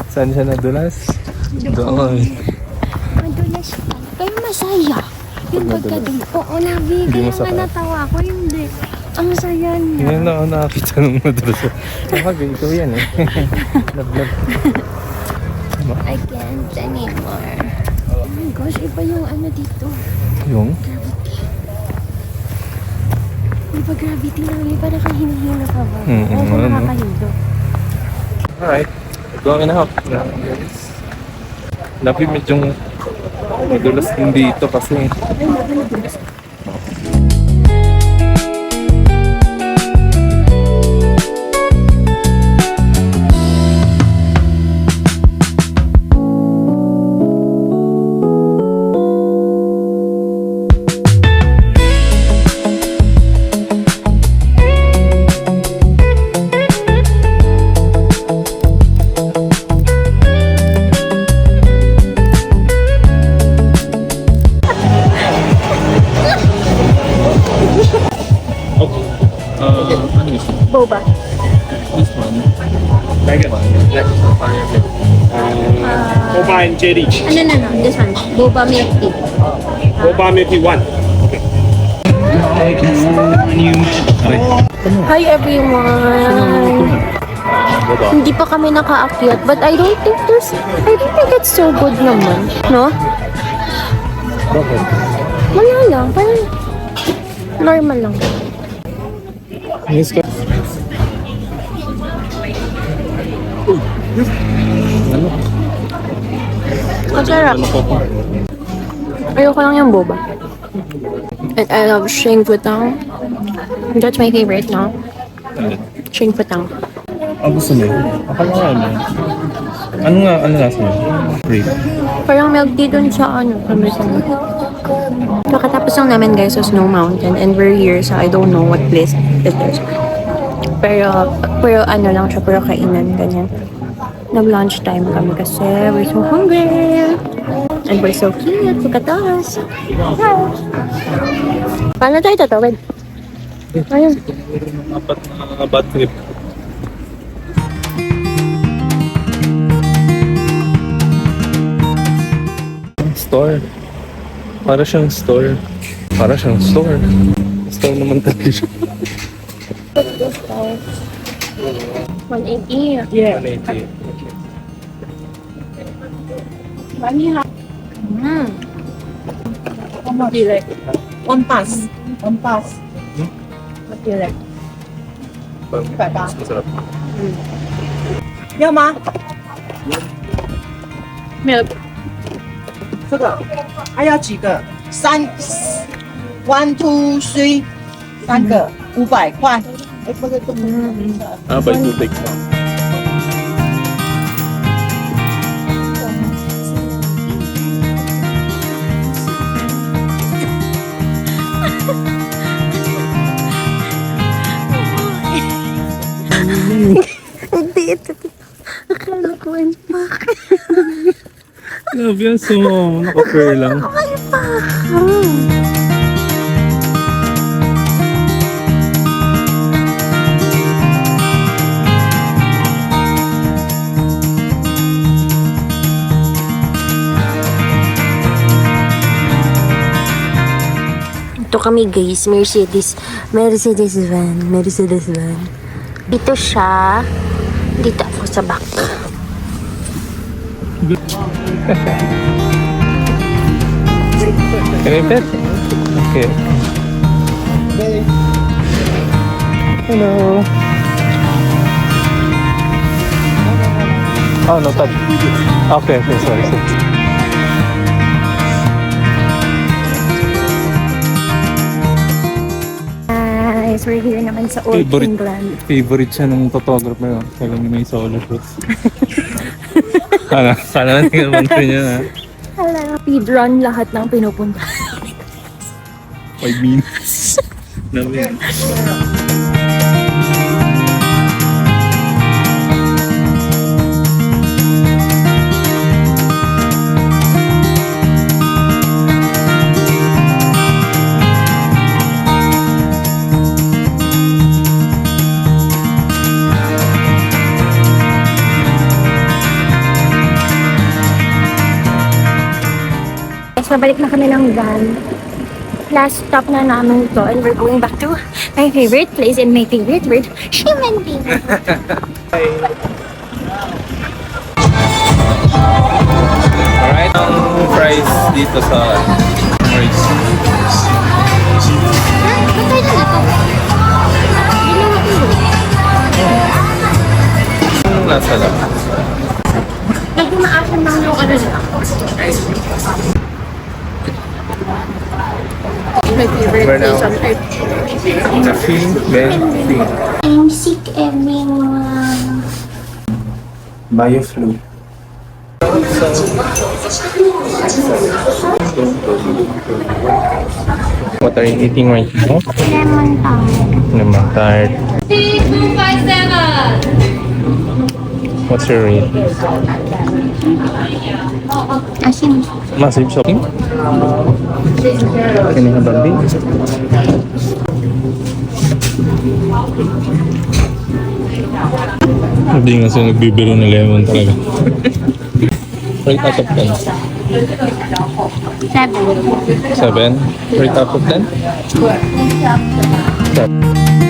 Saan siya nadulas? Doon. Madulas siya. Pero masaya. Yung pagkadun. Oo, Nabi. Hindi Kaya masakit. nga natawa ko. Hindi. Ang saya niya. Ngayon na ako nakakita ng madulas. Nakagay, ikaw yan eh. Love. I can't anymore. Oh my gosh, iba yung ano dito. Yung? Gravity. Iba gravity na. Iba nakahina-hina ka ba? Oo, kung nakakahindo. Alright. Going out. Labi medyong madulas din dito kasi. Boba. This one. Boba and jelly. No. This one. Boba milk tea. Boba milk tea 1. Hi everyone! Hindi pa kami nakaakyat, but I don't think it's so good naman. No? Bakit? Wala lang. Parang normal lang. Yes, ka. Ano? Masarap. Ano pa pa? Ayoko lang yung boba. And I love Sheng Putang. That's my favorite now. Sheng Putang. Gusto mo yun? Akala nga ano? Ano last mo? Grape. Parang milk tea dun sa ano. Nakatapos lang namin guys sa Snow Mountain and we're here so I don't know what place it is. Pero ano lang siya, pero kainan, ganyan. Nag-lunch time kami kasi we're so hungry. And we're so cute, pagkatas. Paano tayo tatawid? Ayun. Apat na bad trip. Store. Para siyang store. Store naman talaga siya. 180. Yeah. 180. What do you like? One pass. One pass. What do you like? 180. Masarap. 要吗？ Milk. 这个还要几个？1 2 3，三个500块。哎，不是，By two takes na. Hindi ito. Akala ko ang pak. Love yan, so naka-fur lang. Ay, pak. Ito kami guys, Mercedes van. Dito siya. Dito ako sa back. Can I pet? Okay. Hello. Oh, no touch. Okay, sorry. Guys, we're here naman sa Old England. Favorite siya ng photographer. Kaya may solo shots. Sana naman niya na. Hello. Speedrun lahat ng pinupunta. 5 minutes. Namin. Tapos nabalik na kami ng van. Last stop na namin to and we're going back to my favorite place and my favorite word, Shimanti. Alright, ang fries dito sa fries. Anong lasa lang? Nagmaasan lang yung ano nila. My favorite Where now? place on earth. Nothing, then thing. I'm sick, everyone. Bioflu. What are you eating right now? Lemon tart. Lemon tart. 257. What's your rate? Asin. Massive shopping? Can you have a bit? Hindi nga siya nagbibiro ng lemon talaga. Rate out of 10. 7. 7? Rate out of 10? 7.